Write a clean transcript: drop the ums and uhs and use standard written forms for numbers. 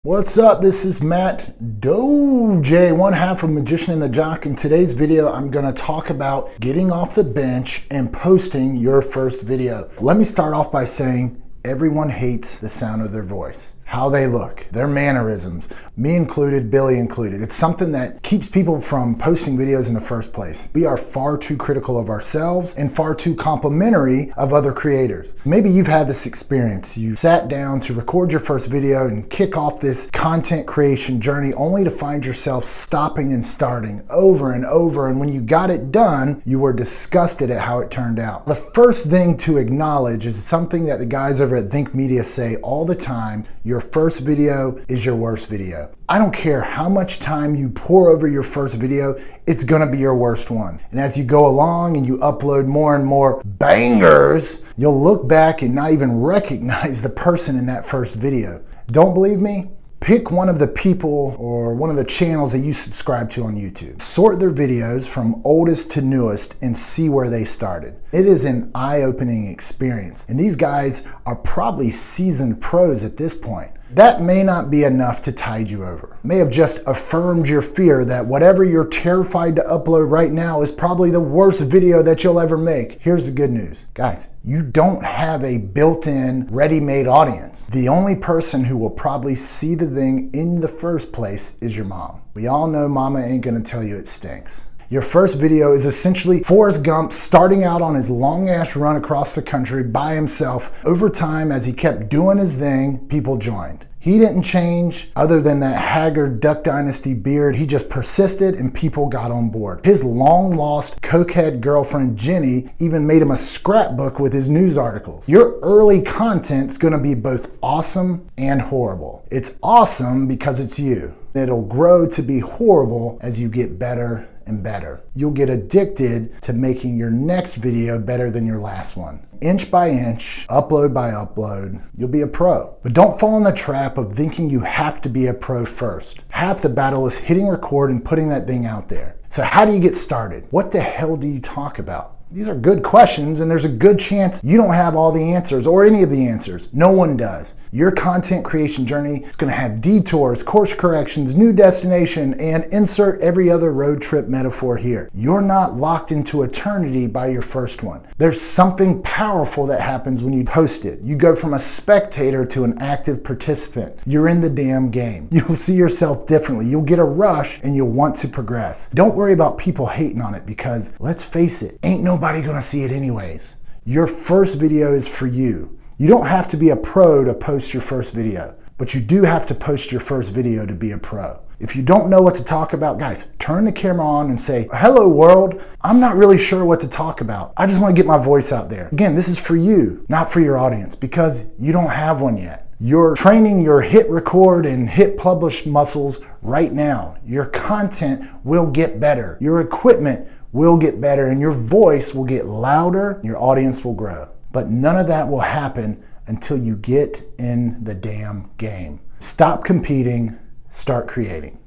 What's up? This is Matt Doje, one half of Magician and the Jock. In today's video, I'm going to talk about getting off the bench and posting your first video. Let me start off by saying everyone hates the sound of their voice, how they look, their mannerisms, me included, Billy included. It's something that keeps people from posting videos in the first place. We are far too critical of ourselves and far too complimentary of other creators. Maybe you've had this experience. You sat down to record your first video and kick off this content creation journey only to find yourself stopping and starting over and over. And when you got it done, you were disgusted at how it turned out. The first thing to acknowledge is something that the guys over at Think Media say all the time: your first video is your worst video. I don't care how much time you pour over your first video, it's gonna be your worst one. And as you go along and you upload more and more bangers, you'll look back and not even recognize the person in that first video. Don't believe me? Pick one of the people or one of the channels that you subscribe to on YouTube. Sort their videos from oldest to newest and see where they started. It is an eye-opening experience. And these guys are probably seasoned pros at this point. That may not be enough to tide you over. May have just affirmed your fear that whatever you're terrified to upload right now is probably the worst video that you'll ever make. Here's the good news. Guys, you don't have a built-in, ready-made audience. The only person who will probably see the thing in the first place is your mom. We all know mama ain't gonna tell you it stinks. Your first video is essentially Forrest Gump starting out on his long-ass run across the country by himself. Over time, as he kept doing his thing, people joined. He didn't change other than that haggard Duck Dynasty beard. He just persisted and people got on board. His long-lost cokehead girlfriend, Jenny, even made him a scrapbook with his news articles. Your early content's gonna be both awesome and horrible. It's awesome because it's you. It'll grow to be horrible as you get better and better. You'll get addicted to making your next video better than your last one. Inch by inch, upload by upload, you'll be a pro. But don't fall in the trap of thinking you have to be a pro first. Half the battle is hitting record and putting that thing out there. So how do you get started? What the hell do you talk about? These are good questions, and there's a good chance you don't have all the answers or any of the answers. No one does. Your content creation journey is going to have detours, course corrections, new destination, and insert every other road trip metaphor here. You're not locked into eternity by your first one. There's something powerful that happens when you post it. You go from a spectator to an active participant. You're in the damn game. You'll see yourself differently. You'll get a rush and you'll want to progress. Don't worry about people hating on it because, let's face it, ain't nobody gonna see it anyways. Your first video is for you. You don't have to be a pro to post your first video, but you do have to post your first video to be a pro. If you don't know what to talk about, guys, turn the camera on and say, "Hello world, I'm not really sure what to talk about. I just want to get my voice out there." Again, this is for you, not for your audience, because you don't have one yet. You're training your hit record and hit publish muscles right now. Your content will get better. Your equipment will get better and your voice will get louder, and your audience will grow. But none of that will happen until you get in the damn game. Stop competing, start creating.